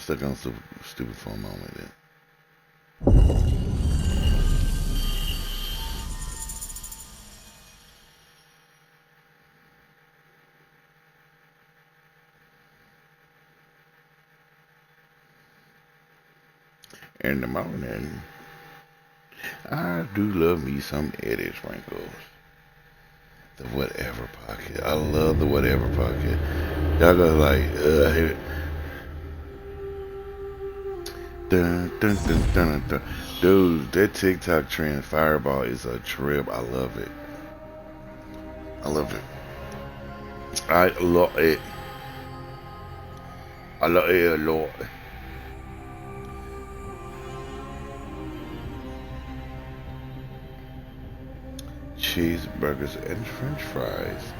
stuck on stupid for a moment then. In the morning, I do love me some Eddie Sprinkles. The whatever pocket. I love the whatever pocket. Y'all go like, dun, dun, dun, dun, dun. Dude, that TikTok trend Fireball is a trip. I love it. I love it. I love it. I love it a lot. Cheeseburgers and French fries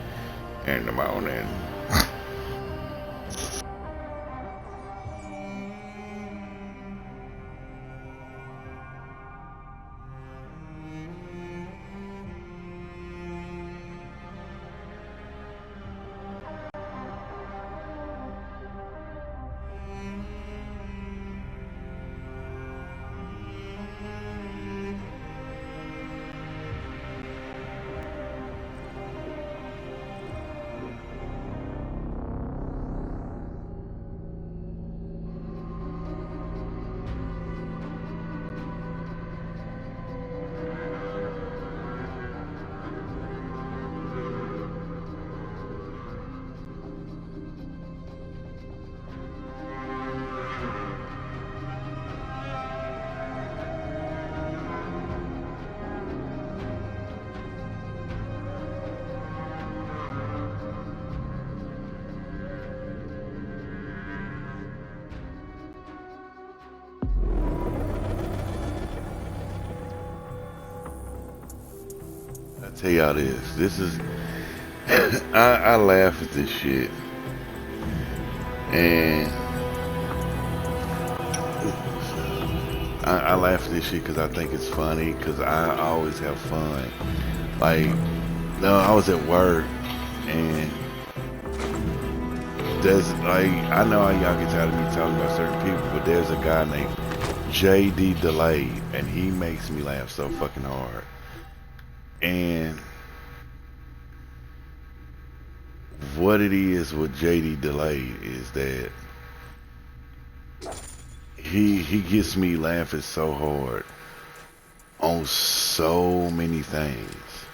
in the morning. I tell y'all this. This is I laugh at this shit, and I laugh at this shit because I think it's funny. Because I always have fun. Like, no, I was at work, and there's like I know how y'all get tired of me talking about certain people, but there's a guy named JD Delayed, and he makes me laugh so fucking hard. And what it is with JD Delayed is that he gets me laughing so hard on so many things.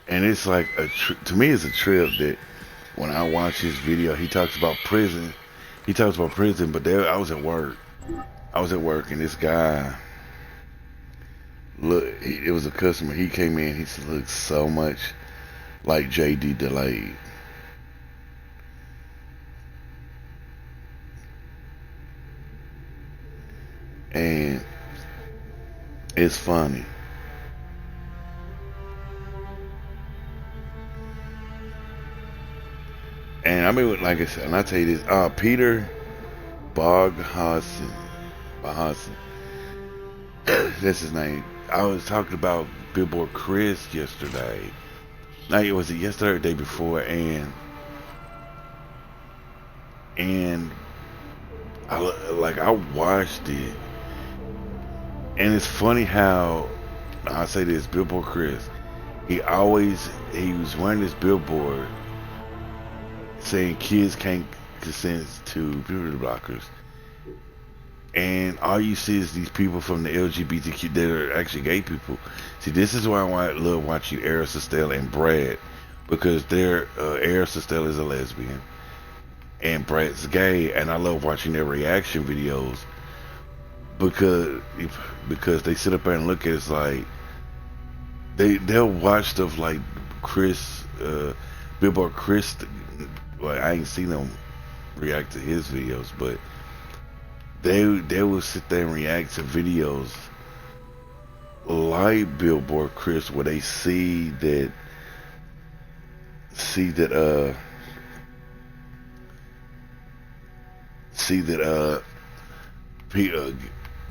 And it's like to me it's a trip that when I watch his video, he talks about prison. He talks about prison, but there I was at work. And this guy, look, it was a customer. He came in. He said, "Looks so much like JD Delayed." And it's funny. And I mean, like I said, and I tell you this, Peter Boghausen, that's his name. I was talking about Billboard Chris yesterday. Like, was it yesterday or the day before? And I watched it, and it's funny how I say this. Billboard Chris, he was wearing this billboard saying kids can't consent to puberty blockers. And all you see is these people from the LGBTQ that are actually gay people. See, this is why I love watching Era Estelle and Brad, because Era Estelle is a lesbian and Brad's gay, and I love watching their reaction videos because they sit up there and look at it, it's like they'll watch stuff like Billboard Chris. Well, I ain't seen them react to his videos, but they will sit there and react to videos like Billboard Chris, where they see that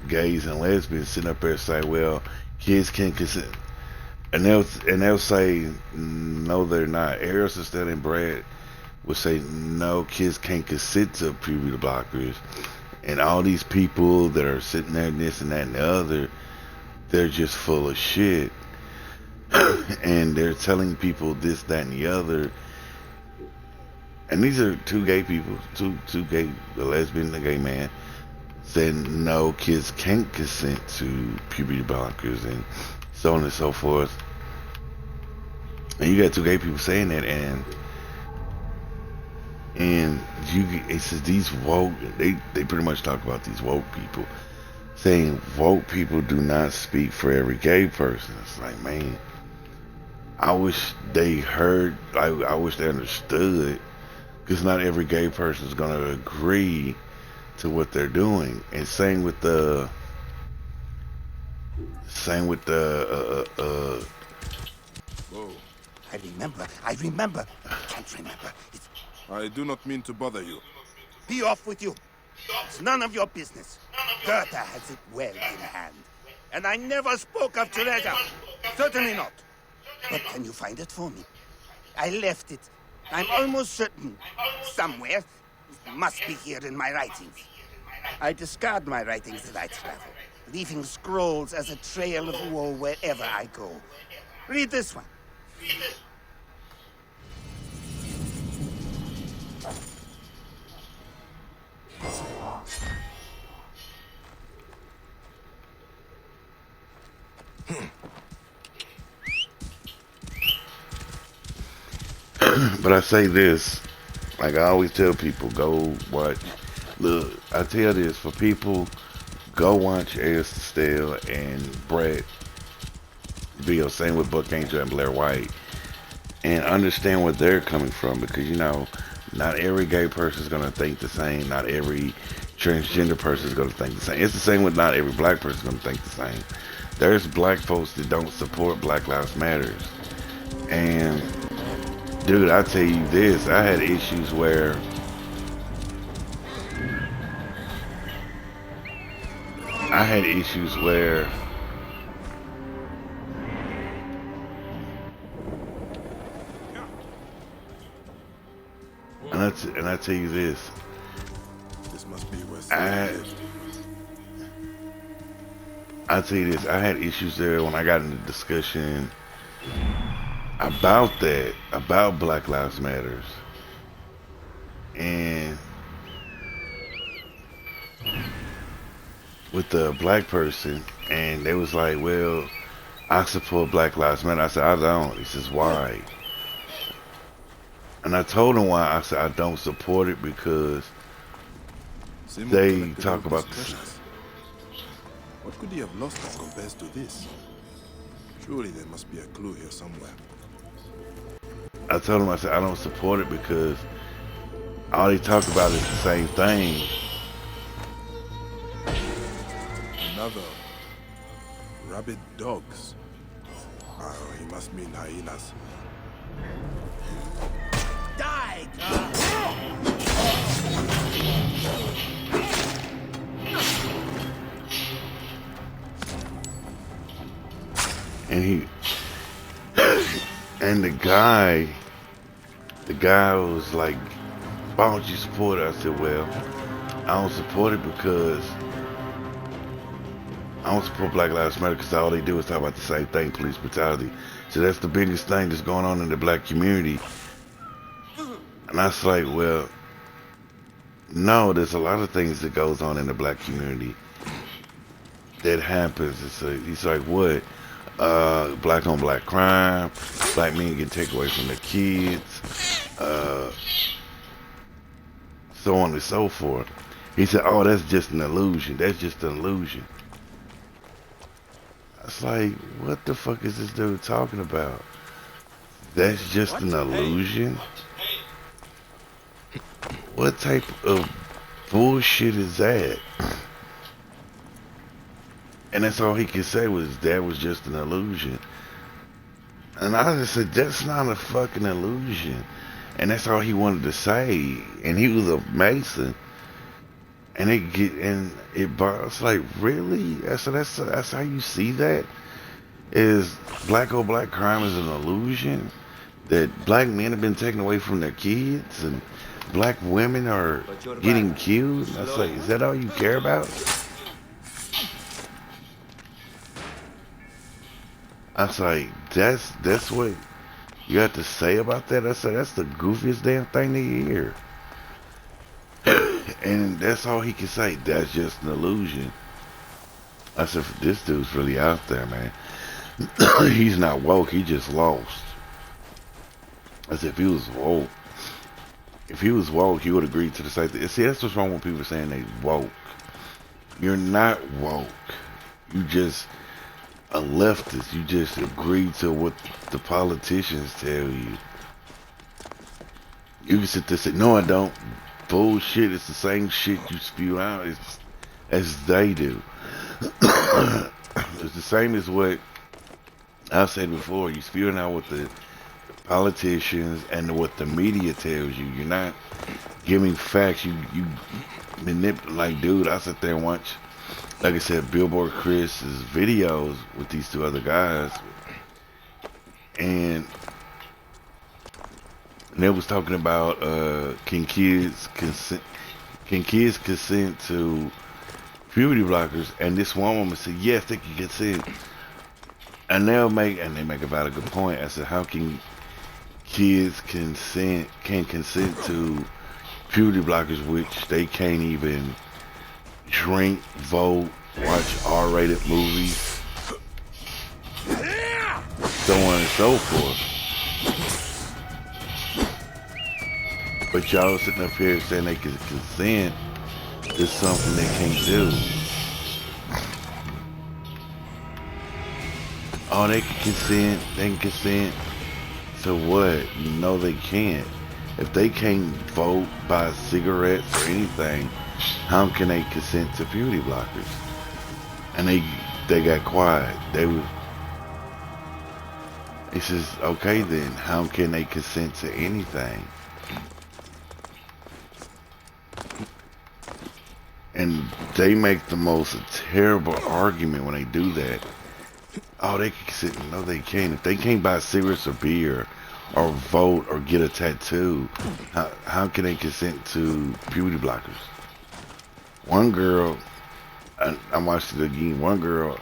gays and lesbians sitting up there saying, "Well, kids can't consent," and they'll say, "No, they're not." Ariel Estelle and Brad would say no, kids can't consent to puberty blockers, and all these people that are sitting there, this and that and the other, they're just full of shit, and they're telling people this, that, and the other. And these are two gay people, two gay, a lesbian and a gay man, saying no, kids can't consent to puberty blockers and so on and so forth. And you got two gay people saying that, and it says these woke, they pretty much talk about these woke people, saying woke people do not speak for every gay person. It's like, man, I wish they heard, like, I wish they understood, because not every gay person is going to agree to what they're doing. And same with the Whoa. I remember. I can't remember. I do not mean to bother you. Be off with you. It's none of your business. Goethe has it well in hand. And I never spoke of treasure. Certainly not. But can you find it for me? I left it. I'm almost certain. Somewhere. It must be here in my writings. I discard my writings as I travel, leaving scrolls as a trail of woe wherever I go. Read this one. but I say this, like I always tell people, go watch. Look, I tell this for people, go watch Esther Stell and Brett Bill, same with Buck Angel and Blair White, and understand where they're coming from, because you know, not every gay person is gonna think the same. Not every transgender person is gonna think the same. It's the same with not every black person is gonna think the same. There's black folks that don't support Black Lives Matters, and dude, I tell you this, I had issues where and I tell you this, This must be where I tell you this, I had issues there when I got into discussion about that, about Black Lives Matters, and with the black person, and they was like, well, I support Black Lives Matter. I said, I don't. He says, why? And I told him why. I said, I don't support it because they talk about this. What could he have lost that compares to this? Surely there must be a clue here somewhere. I told him, I said, I don't support it because all they talk about is the same thing. Another. Rabid dogs. Oh, he must mean hyenas. Die! And and the guy was like, why don't you support it? I said, well, I don't support it because I don't support Black Lives Matter because all they do is talk about the same thing, police brutality. So that's the biggest thing that's going on in the black community. And I was like, well, no, there's a lot of things that goes on in the black community that happens. He's like, what? Black on black crime, black men get taken away from their kids, so on and so forth. He said, oh, that's just an illusion. That's just an illusion. I was like, what the fuck is this dude talking about? That's just an illusion? What type of bullshit is that? And that's all he could say was that was just an illusion. And I just said, that's not a fucking illusion. And that's all he wanted to say. And he was a Mason. And it's like, really? So that's how you see that? Is black on black crime is an illusion? that black men have been taken away from their kids and black women are getting killed. And I was like, is that all you care about? I was like, that's what you have to say about that? I said, that's the goofiest damn thing to hear. And that's all he can say. That's just an illusion. I said, this dude's really out there, man. He's not woke. He just lost. I said, if he was woke, he would agree to the same thing. See, that's what's wrong with people saying they woke. You're not woke. You just a leftist. You just agree to what the politicians tell you. You can sit there and say, no, I don't. Bullshit. It's the same shit you spew out as they do. It's the same as what I said before. You spewing out what the politicians and what the media tells you. You're not giving facts. You manipulate. Like, dude, I sit there and watch, like I said, Billboard Chris's videos with these two other guys, and they was talking about can kids consent to puberty blockers, and this one woman said yes, they can consent, and they make a valid good point. I said, how can kids consent to puberty blockers, which they can't even drink, vote, watch R-rated movies, so on and so forth. But y'all sitting up here saying they can consent to something they can't do. Oh, they can consent to what? No, they can't. If they can't vote, buy cigarettes or anything, how can they consent to puberty blockers? And they got quiet. He says, okay then, how can they consent to anything? And they make the most terrible argument when they do that. Oh, they can consent. No, they can't. If they can't buy cigarettes or beer or vote or get a tattoo, how can they consent to puberty blockers? One girl, I watched it again, one girl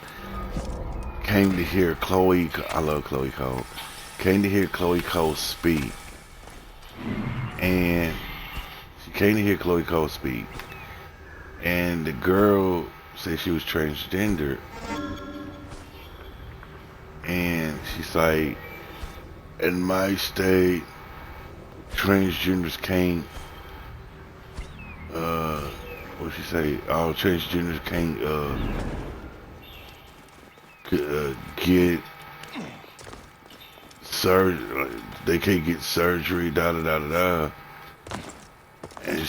came to hear Chloe, I love Chloe Cole, came to hear Chloe Cole speak. And she came to hear Chloe Cole speak. And the girl said she was transgender. And she's like, in my state, transgenders can't, what'd she say? All transgenders can't, get surgery, they can't get surgery, da da da da da. And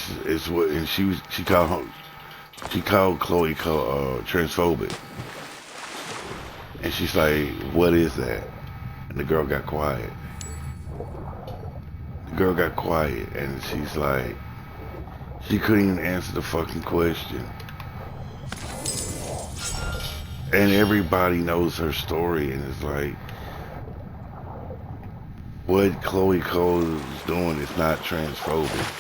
she called Chloe transphobic. And she's like, what is that? And the girl got quiet. And she's like, she couldn't even answer the fucking question. And everybody knows her story, and it's like, what Chloe Cole is doing is not transphobic.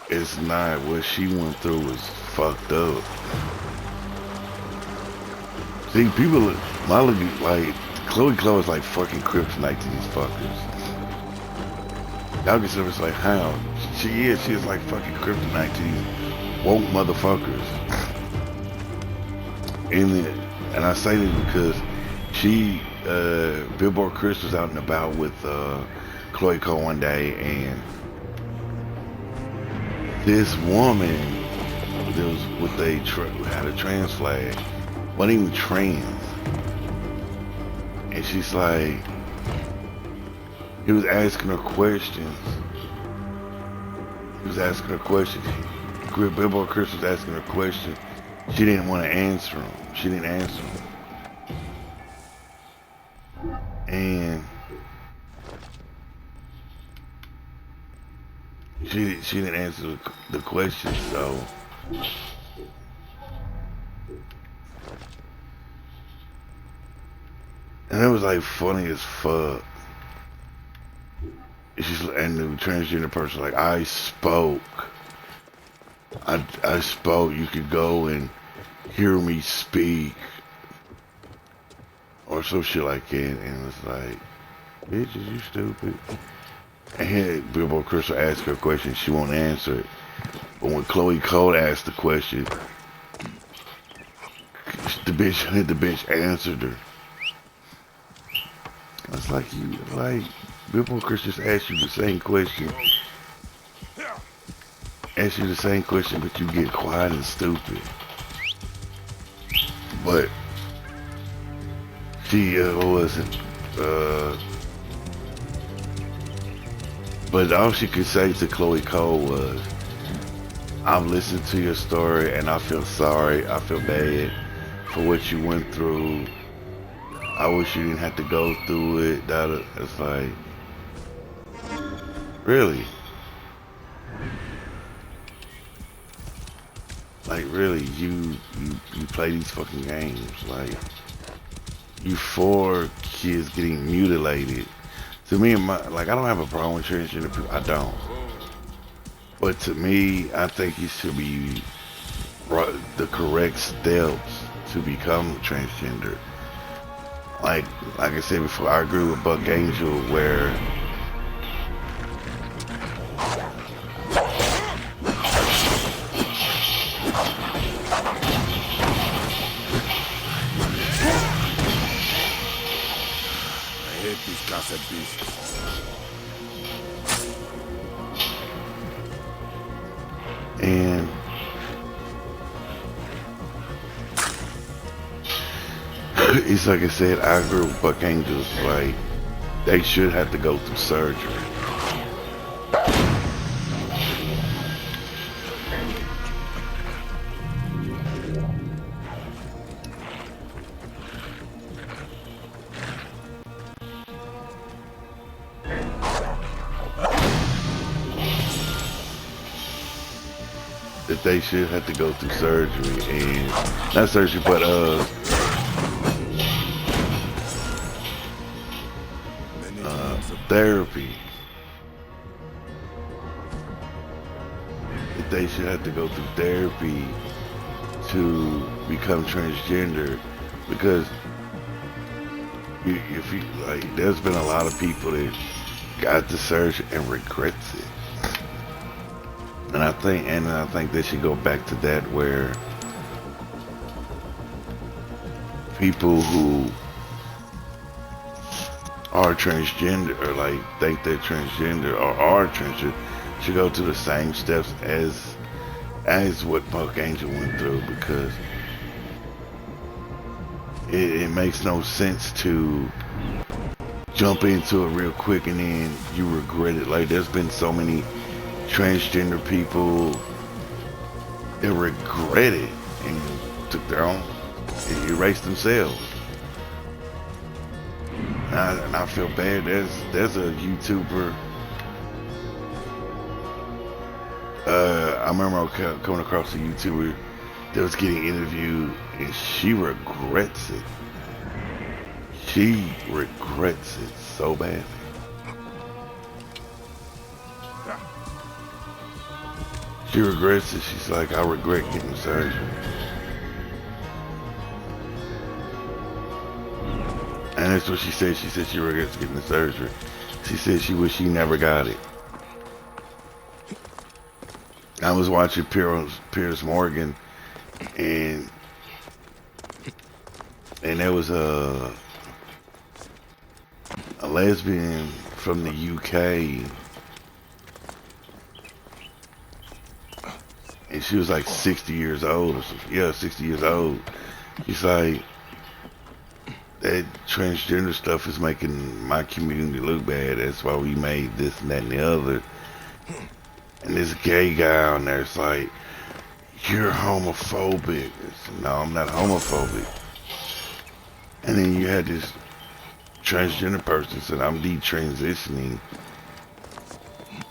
It's not. What she went through was fucked up. See, people, like, Chloe Cole is like fucking kryptonite to these fuckers. Y'all can say it's like, how? She is like fucking kryptonite to these woke motherfuckers. And I say this because Billboard Chris was out and about with Chloe Cole one day, and this woman that was had a trans flag, wasn't even trans, and she's like, he was asking her questions. Billboard Chris was asking her questions. She didn't want to answer him. She didn't answer him. And she didn't answer the question, so And it was like funny as fuck. And the transgender person like, I spoke. I spoke. You could go and hear me speak. Or some shit like that. And it's like, bitches, you stupid. And here, Bilbo Crystal asked her a question. She won't answer it. But when Chloe Cole asked the question, the bitch answered her. It's like Bilbo Chris just asked you the same question. Ask you the same question, but you get quiet and stupid. But she wasn't. But all she could say to Chloe Cole was, I've listened to your story and I feel sorry. I feel bad for what you went through. I wish you didn't have to go through it. It's like, really? Like, really, you play these fucking games. Like, you for kids getting mutilated. To me, I don't have a problem with transgender people. I don't. But to me, I think you should be the correct steps to become transgender. Like I said before, I agree with Buck Angel where I hate these cussed beasts. and it's like I said, I agree with Buck Angels. Like, they should have to go through surgery. That they should have to go through surgery, and not surgery, but therapy. That they should have to go through therapy to become transgender, because if you like, there's been a lot of people that got the surgery and regrets it. And I think they should go back to that, where people who are transgender or like think they're transgender or are transgender should go through the same steps as what Buck Angel went through, because it makes no sense to jump into it real quick and then you regret it. Like, there's been so many transgender people that regret it and took their own, erased themselves. And I feel bad. There's a YouTuber. I remember coming across a YouTuber that was getting interviewed, and she regrets it. She regrets it so badly. She regrets it. She's like, I regret getting surgery. And that's what she said. She said she regrets getting the surgery. She said she wished she never got it. I was watching Piers Morgan, and there was a lesbian from the UK, and she was like 60 years old or something. Yeah, 60 years old. She's like, that transgender stuff is making my community look bad. That's why we made this and that and the other. And this gay guy on there is like, you're homophobic. Said, no, I'm not homophobic. And then you had this transgender person said, I'm detransitioning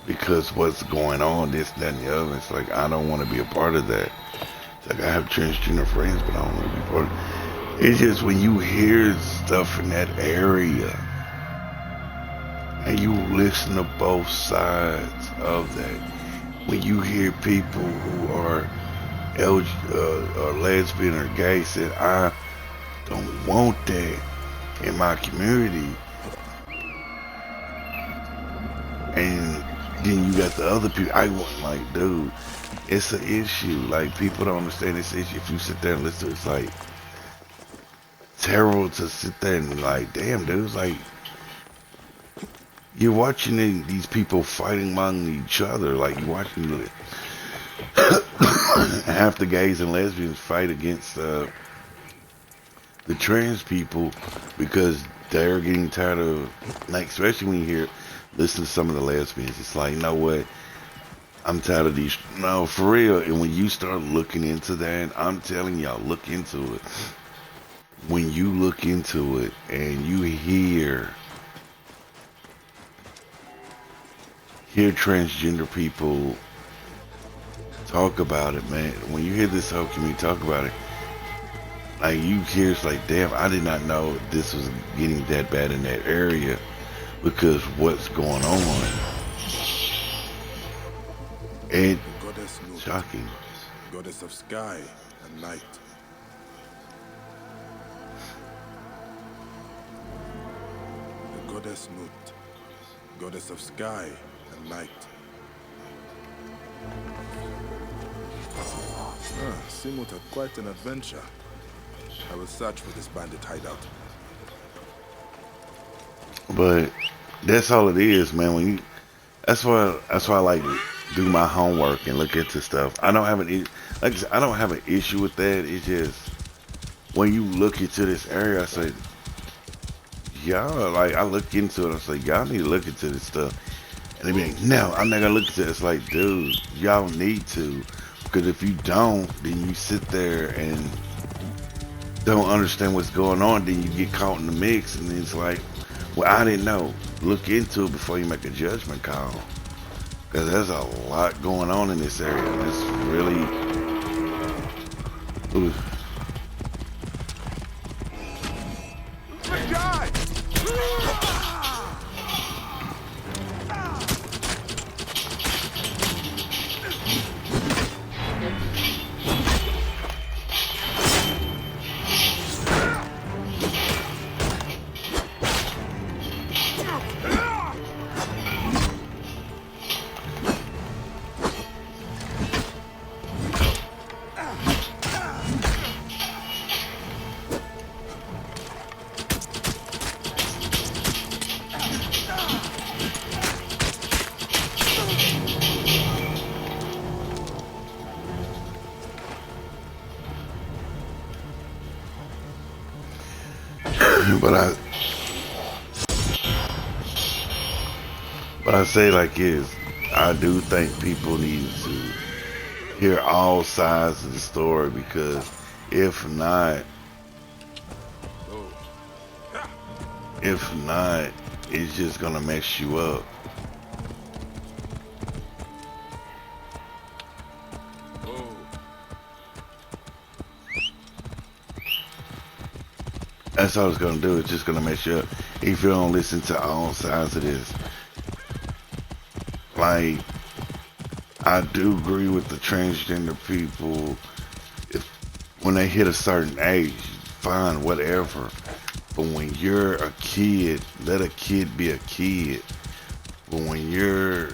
because what's going on, this, that, and the other. It's like, I don't want to be a part of that. It's like, I have transgender friends, but I don't want to be part of it. It's just when you hear stuff in that area and you listen to both sides of that, when you hear people who are or lesbian or gay say, I don't want that in my community, and then you got the other people, I want, like, dude, it's an issue. Like, people don't understand this issue. If you sit there and listen to it, it's like terrible to sit there and like, damn, dude, it's like you're watching these people fighting among each other. Like, you're watching half the gays and lesbians fight against the trans people because they're getting tired of, like, especially when you listen to some of the lesbians, it's like, you know what, I'm tired of these. No, for real. And when you start looking into that, I'm telling y'all, look into it. When you look into it and you hear transgender people talk about it, man. When you hear this whole community talk about it, like, you hear, it's like, damn, I did not know this was getting that bad in that area because what's going on. It's shocking. Goddess of sky and night. The goddess Nut, goddess of sky and night. Simut had quite an adventure. I will search for this bandit hideout. But that's all it is, man. When you, that's why I like to do my homework and look into stuff. I don't have like I said, I don't have an issue with that. It's just when you look into this area, I say, y'all, like, I look into it. I say, y'all need to look into this stuff. And they be like, no, I'm not gonna look into it. It's like, dude, y'all need to, because if you don't, then you sit there and don't understand what's going on. Then you get caught in the mix, and it's like, well, I didn't know. Look into it before you make a judgment call, because there's a lot going on in this area. And it's really, ooh. But I say like is, I do think people need to hear all sides of the story, because if not, it's just gonna mess you up. That's all it's gonna do. It's just gonna mess you up if you don't listen to all sides of this. Like, I do agree with the transgender people. If when they hit a certain age, fine, whatever. But when you're a kid, let a kid be a kid. But when you're,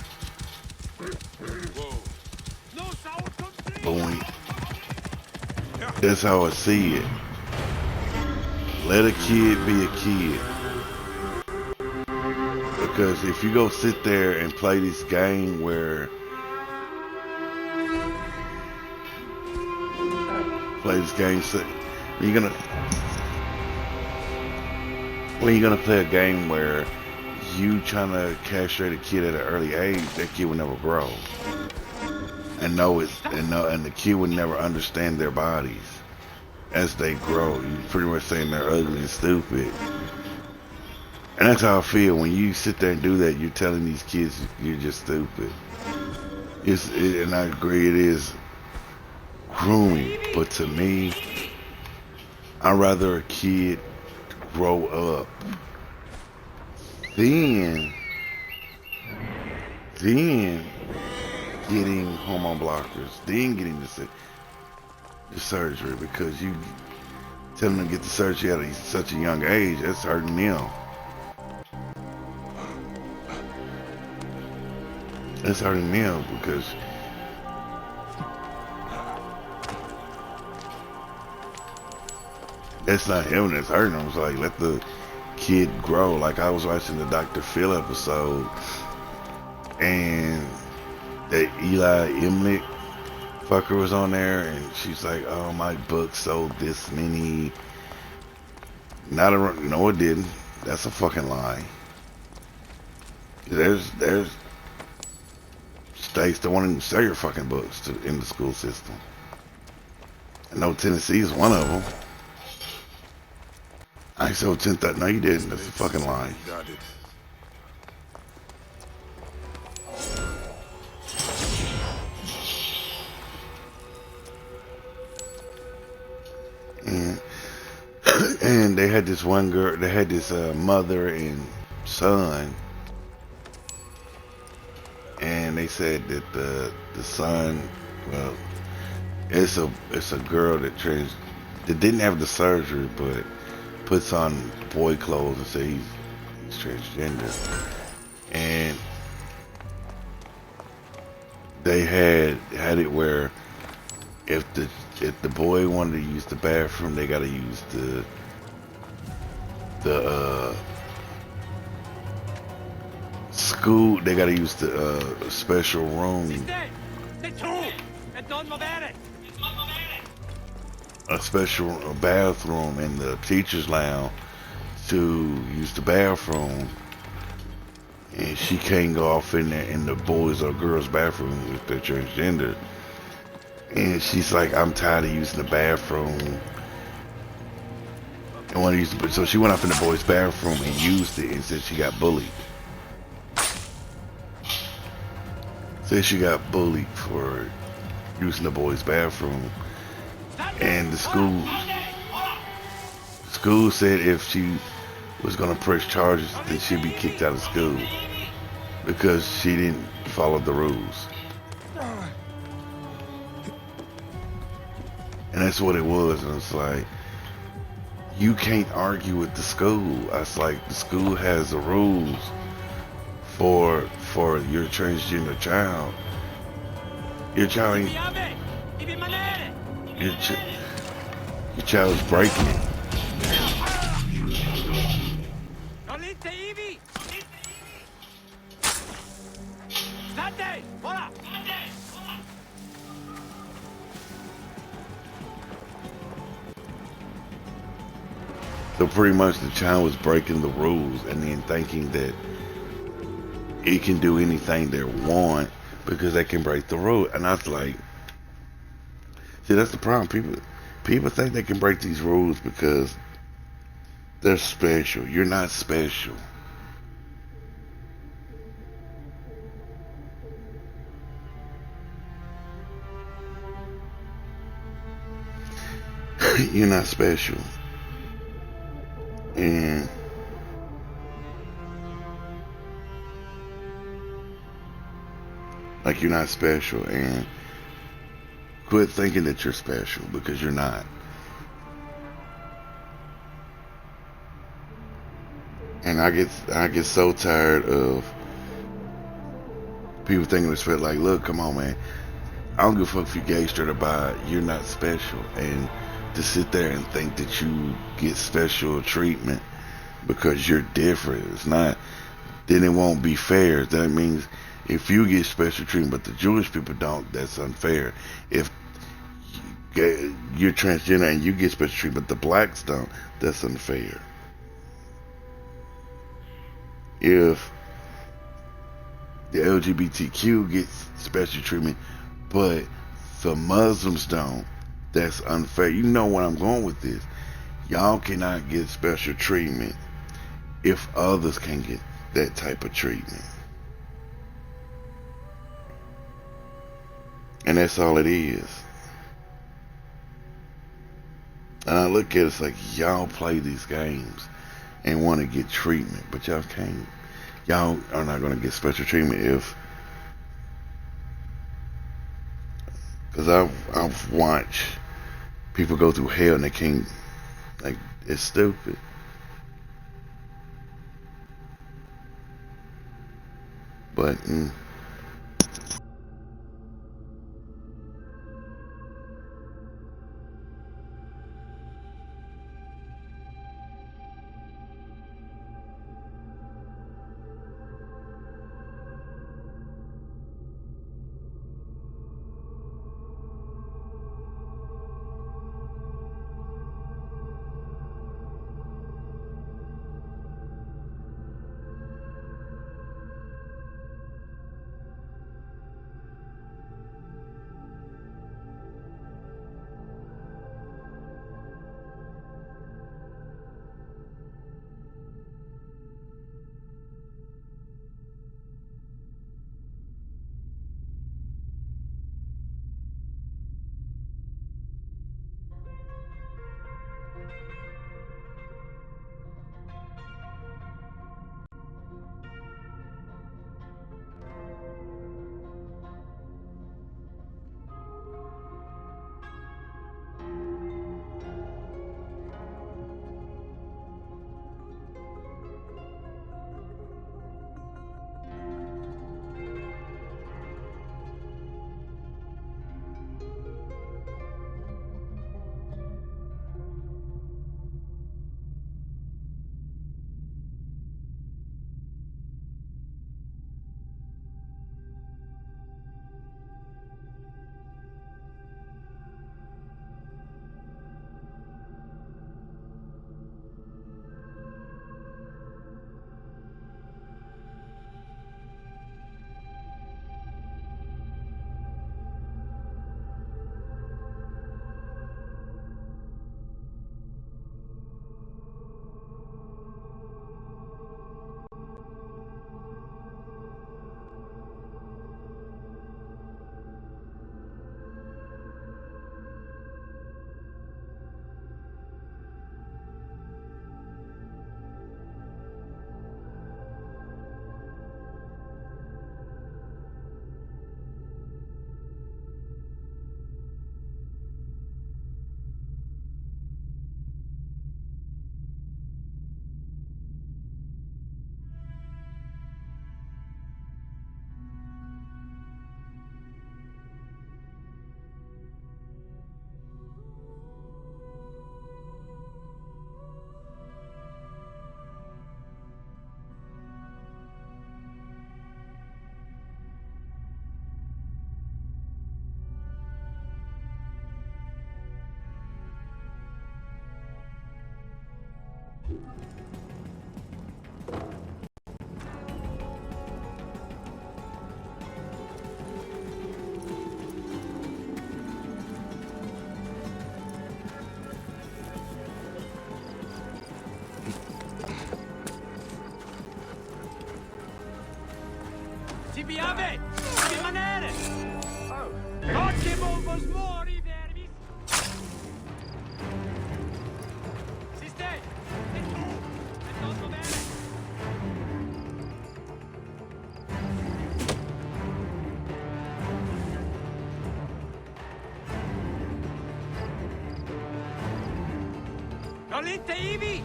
that's how I see it. Let a kid be a kid. Because if you go sit there and play this game where when you're gonna play a game where you trying to castrate a kid at an early age, that kid will never grow and and the kid would never understand their bodies as they grow. You pretty much saying they're ugly and stupid. And that's how I feel when you sit there and do that. You're telling these kids you're just stupid. And I agree, it is grooming. But to me, I'd rather a kid grow up than then getting hormone blockers, then getting the surgery, because you telling them to get the surgery at such a young age, that's hurting them. That's hurting them because that's not him that's hurting them. It's like, let the kid grow. Like, I was watching the Dr. Phil episode, and that Eli Emlich fucker was on there, and she's like, "Oh, my book sold this many." No, it didn't. That's a fucking lie. There's states that won't even sell your fucking books in the school system. I know Tennessee is one of them. I sold 10,000. No, you didn't. That's a fucking lie. And, and they had this one girl. They had this mother and son, and they said that the son, well, it's a girl that didn't have the surgery, but puts on boy clothes and says he's transgender. And they had it where if the boy wanted to use the bathroom, they gotta use the school. They gotta use the special room. A special bathroom in the teacher's lounge to use the bathroom, and she can't go off in there in the boys or girls' bathroom if they're transgender. And she's like, I'm tired of using the bathroom. I want to use it. So she went off in the boys' bathroom and used it, and said she got bullied. Said she got bullied for using the boys' bathroom. And the school said if she was going to press charges, then she'd be kicked out of school because she didn't follow the rules. And that's what it was. And it's like, you can't argue with the school. It's like the school has the rules for your transgender child. Your child ain't, your child's breaking it. So pretty much the child was breaking the rules and then thinking that it can do anything they want because they can break the rule. And I was like, see, that's the problem. People think they can break these rules because they're special. You're not special. You're not special. And like, you're not special, and quit thinking that you're special because you're not. And I get so tired of people thinking it's like, look, come on, man. I don't give a fuck if you're gay, straight or bi. You're not special. And to sit there and think that you get special treatment because you're different, it's not. Then it won't be fair. That means if you get special treatment but the Jewish people don't, that's unfair. If you're transgender and you get special treatment but the blacks don't, that's unfair. If the LGBTQ gets special treatment but the Muslims don't, that's unfair. You know where I'm going with this. Y'all cannot get special treatment if others can get that type of treatment. And that's all it is. And I look at it, it's like y'all play these games and want to get treatment, but y'all can't. Y'all are not going to get special treatment if, because I've watched people go through hell and they can't, like, it's stupid. But Si piave! Rimanere! Oggi vos mori, vermis! Si stai! E tu? E tutto bene? Colinte ivi!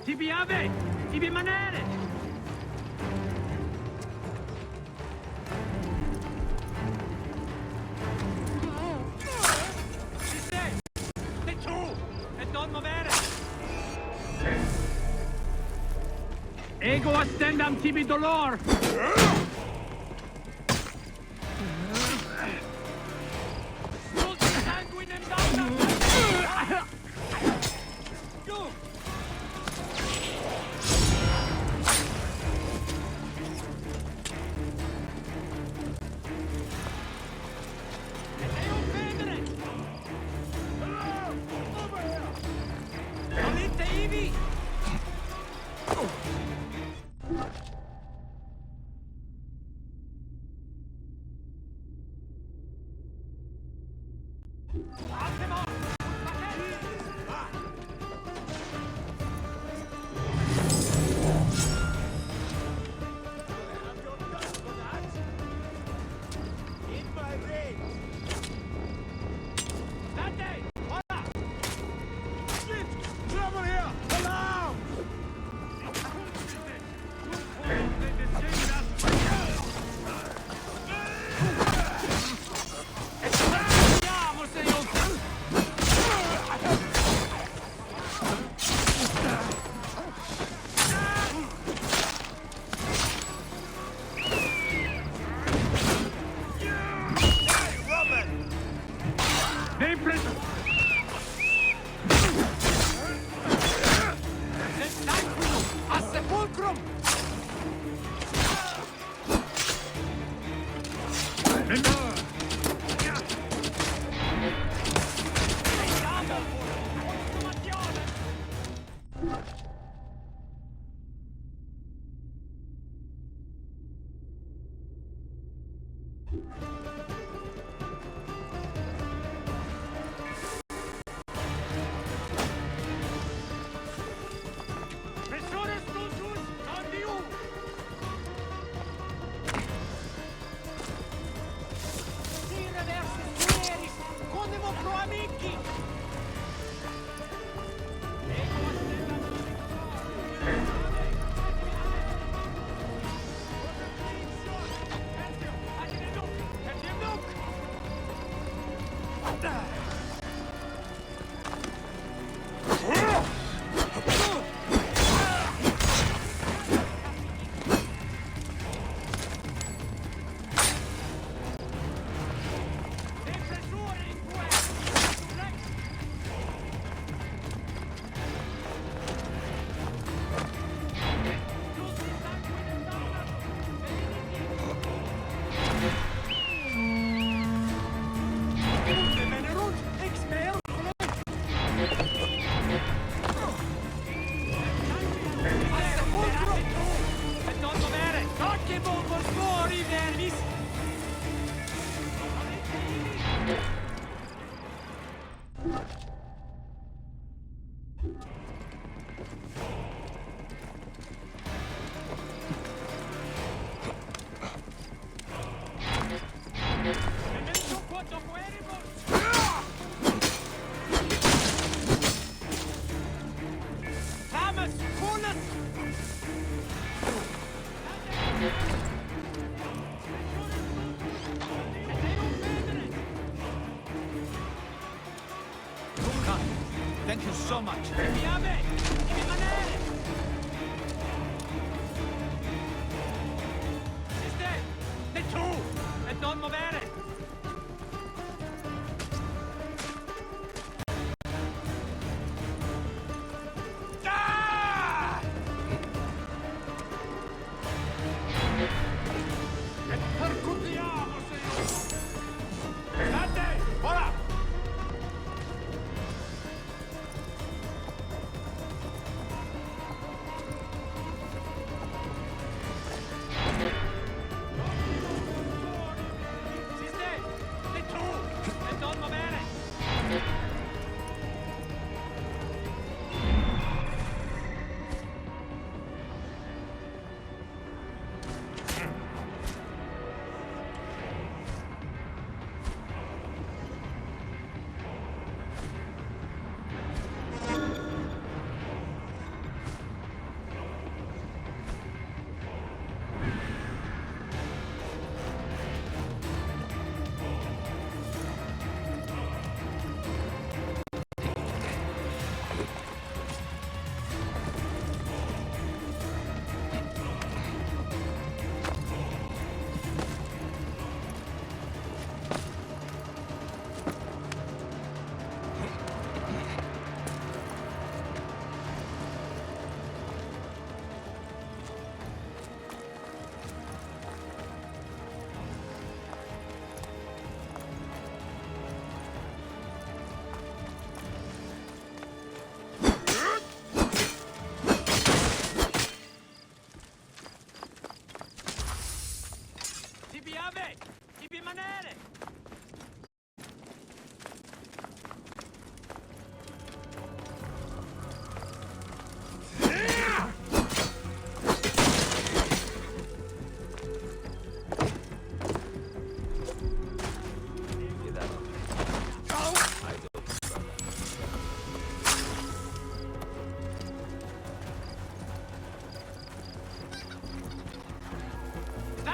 Tibi ave! Tibi manere! Ci sei! E tu! E non muovere! Ego attendam tibi dolor! Multi sanguinem dandam! Giù! E sei un federe! Volite ivi!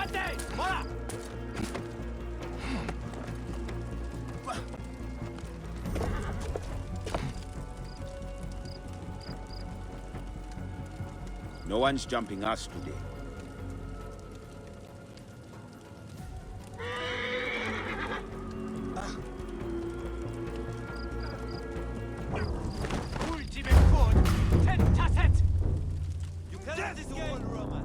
State! Voilà! No one's jumping us today. Ultime code! Tentaset! You cannot escape! Roman!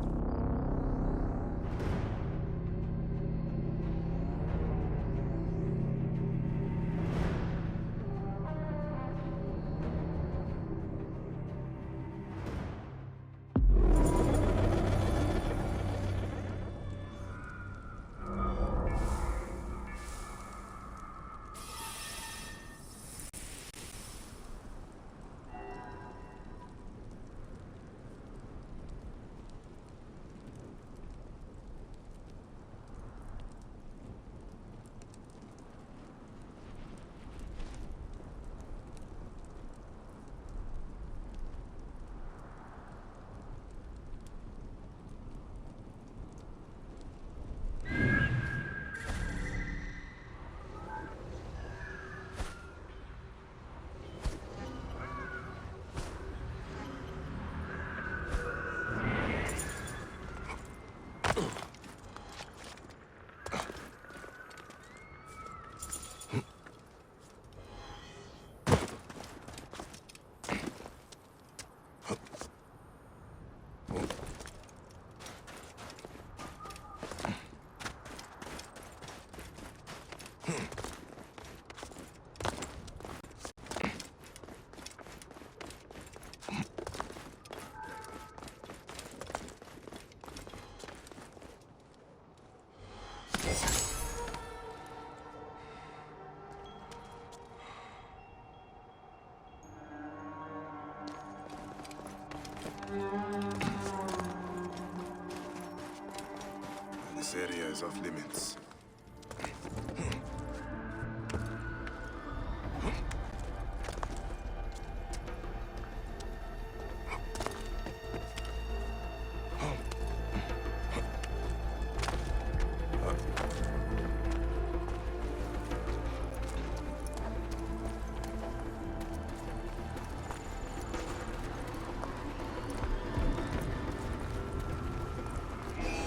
This area is off limits.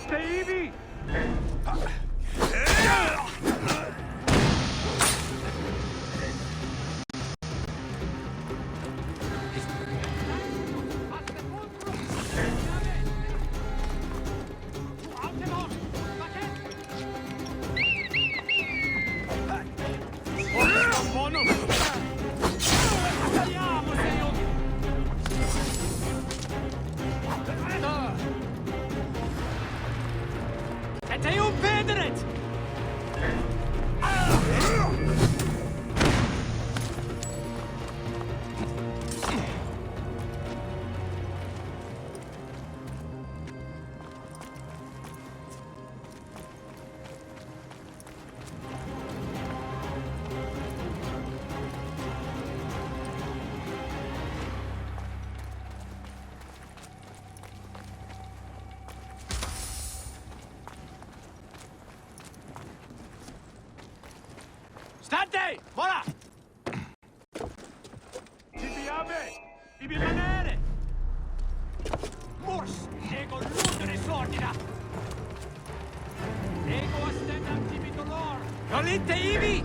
Davey! Te un pedret! Stante! Voilà! Ibi manere! Mors! Ego ludere sordida! Ego astendam tibi dolor! Nolite ibi!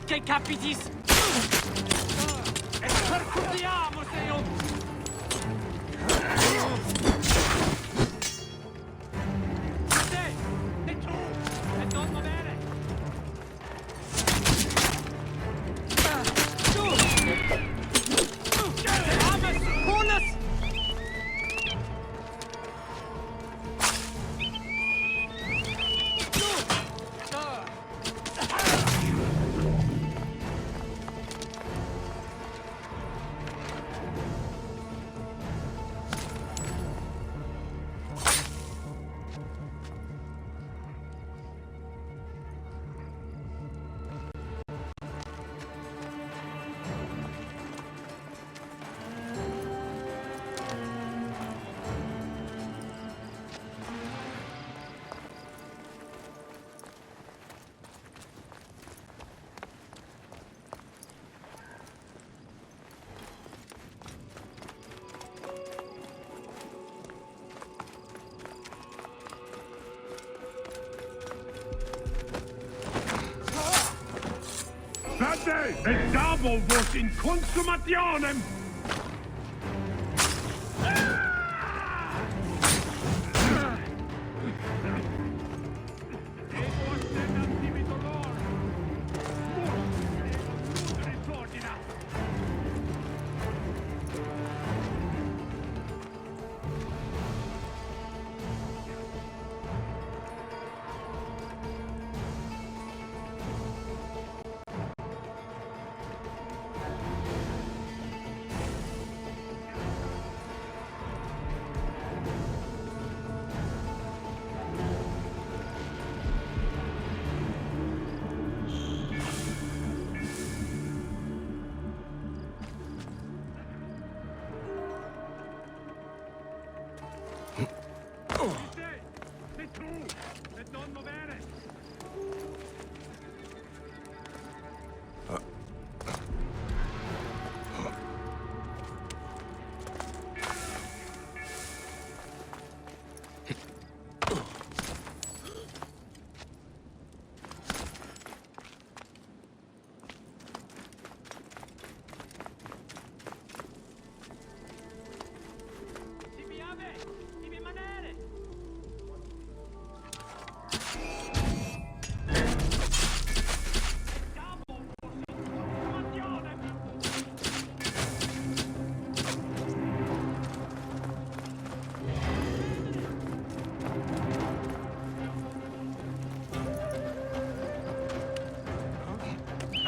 Che capitis! E percutiamo, signor! Sei! E tu! E non bene! Tu! Amas! Pulas! E davo vos in consumationem!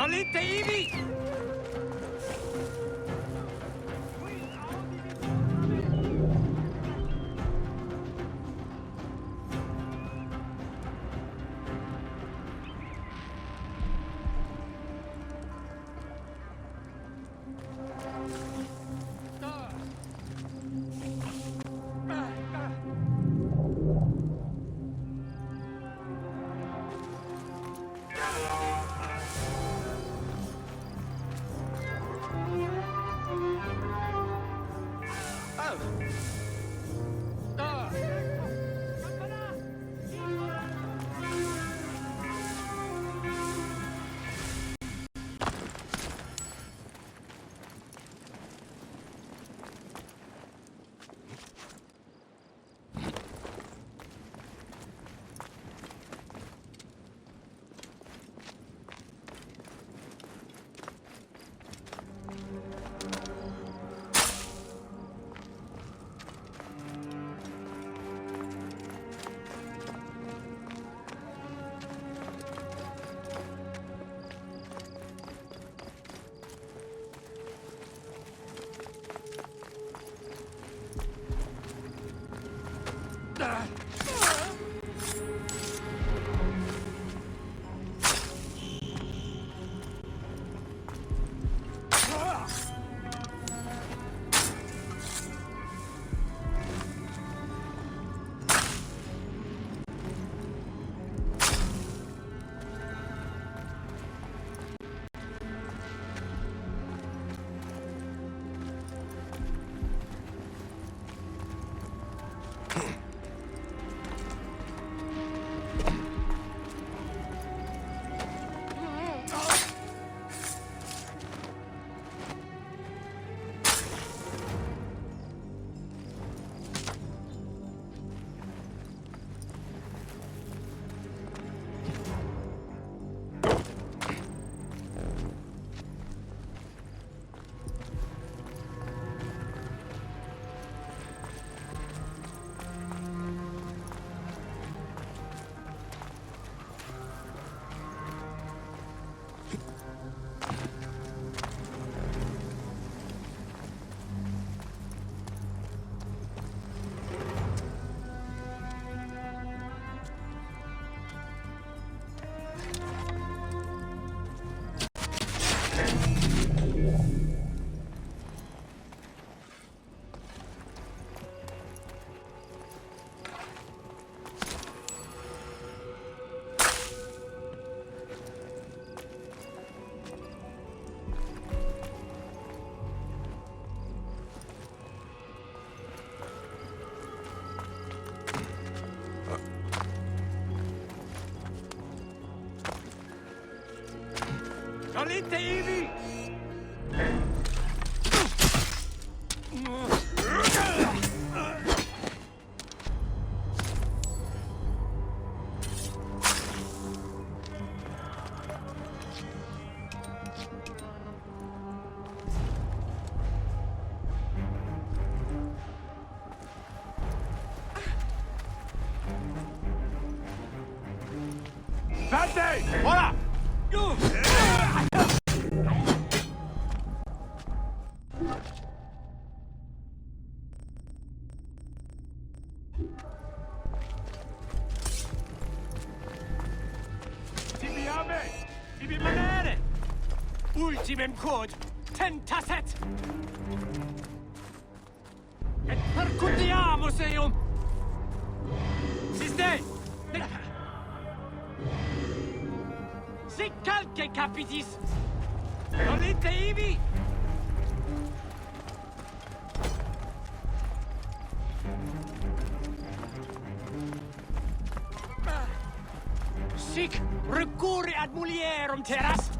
Olite ivi! Salite ivi! Dante! Voilà! Tibi ame! Ibi manere! Ultimem quod tentaset! Et percutiamus eum! Siste! Sic calce capitis! Nolite ibi! Sic recurre ad mulierum terras!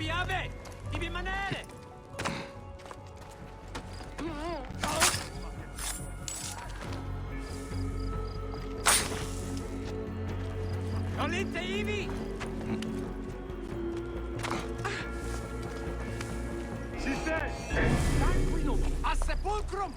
Ti piave! Ti rimanere! Nolite ivi! Sister! Tranquillo! A sepulcrum!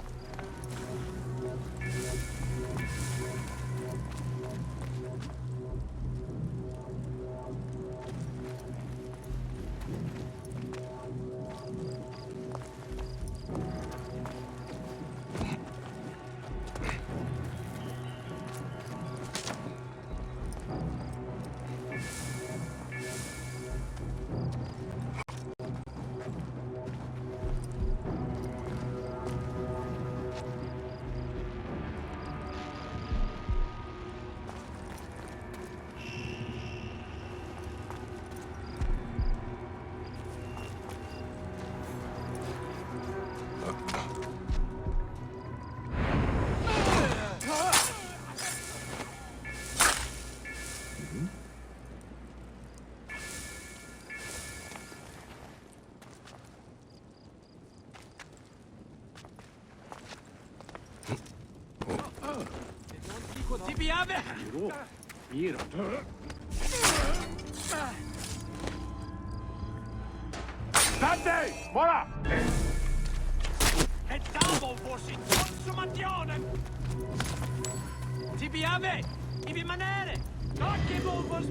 Ti piave! Dante! Voilà! E double forse in consumazione! Ti piave! Ti rimanere! Che volvo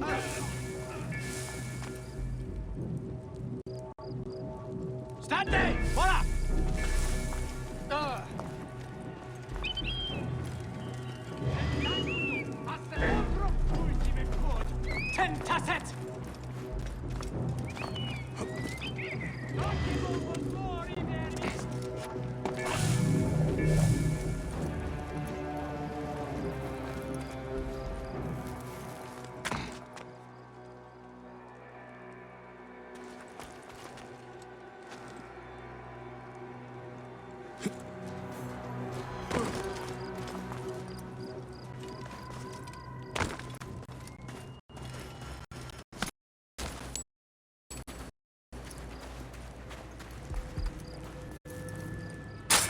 State! Voilà! A sepolcro! Ultime quod! Tentaset! Che volvo fuori, vermis!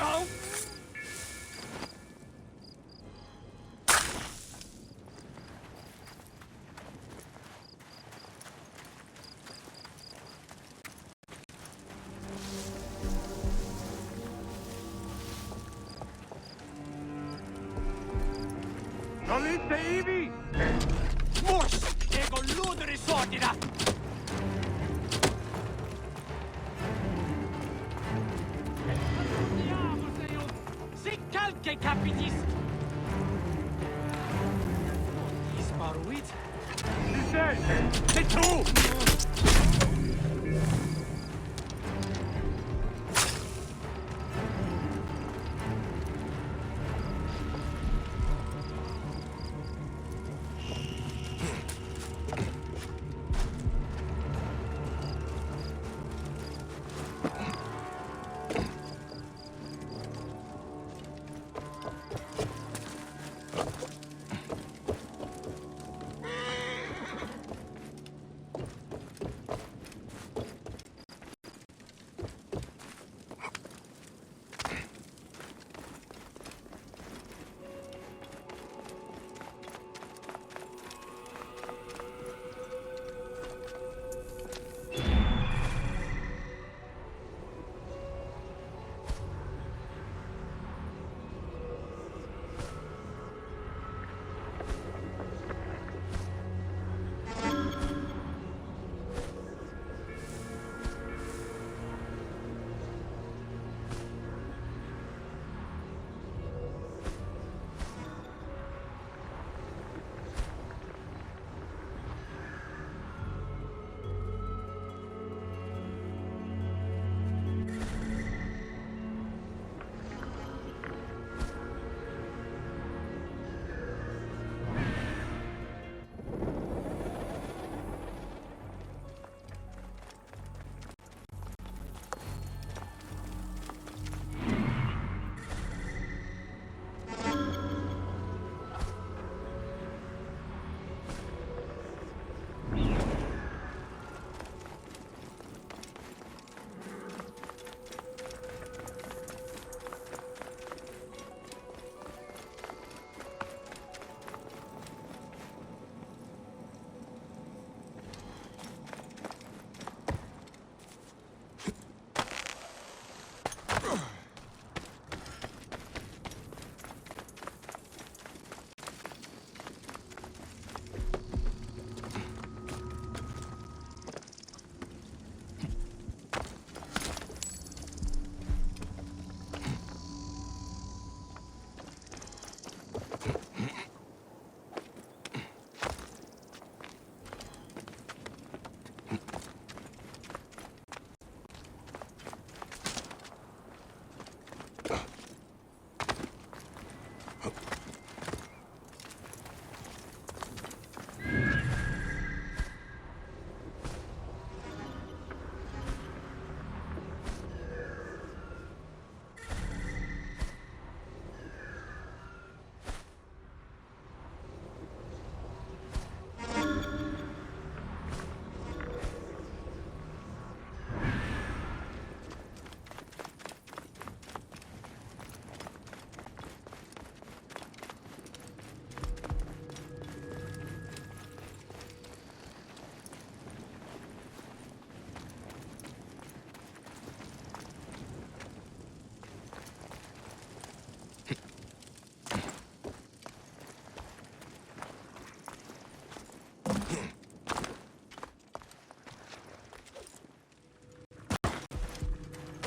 Oh! Nolite ivi! Mors! Ego ludere sordida! Diavolo, Signor! Si calche capitis! Disparuit! Sister! C'est tout!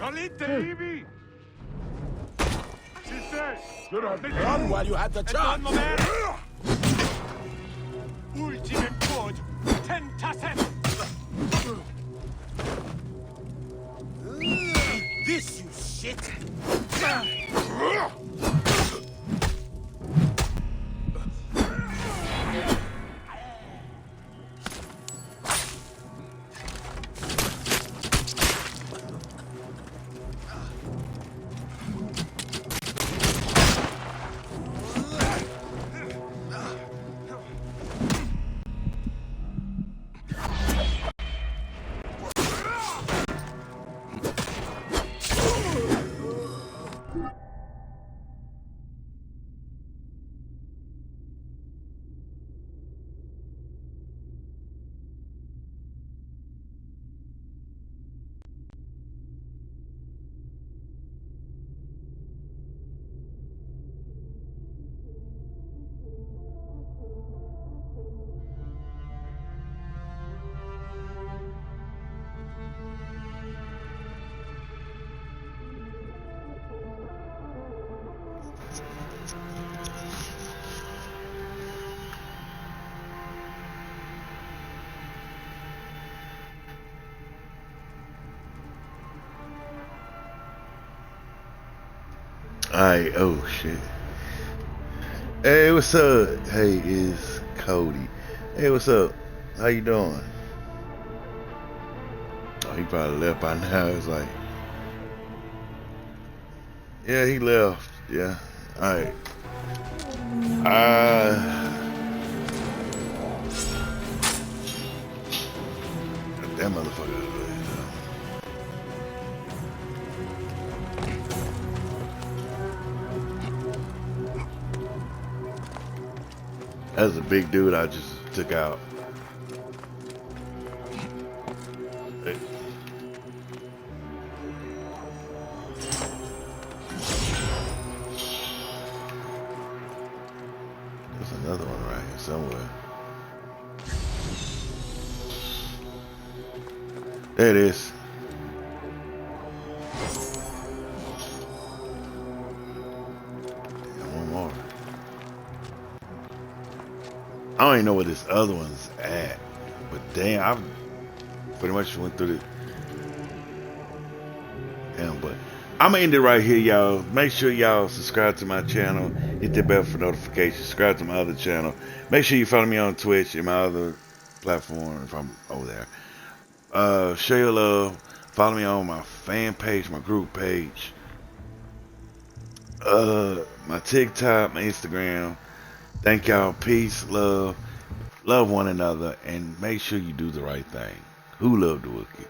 Salite Ivi! Si sei! Should have run while you had the È chance. torno vero! Ultime quod! Tentasem! This, you shit! Alright, oh shit. Hey, what's up? Hey, it's Cody. Hey, what's up? How you doing? Oh, he probably left by now. It's like, yeah, he left. Yeah. Alright. That motherfucker. That's a big dude I just took out. Hey. There's another one right here somewhere. There it is. And one more. I don't even know where this other one's at, but damn, I pretty much went through the. Damn, but I'm gonna end it right here, y'all. Make sure y'all subscribe to my channel, hit the bell for notifications, subscribe to my other channel. Make sure you follow me on Twitch and my other platform if I'm over there. Show your love. Follow me on my fan page, my group page, my TikTok, my Instagram. Thank y'all. Peace, love one another, and make sure you do the right thing. Who loved the Wookie?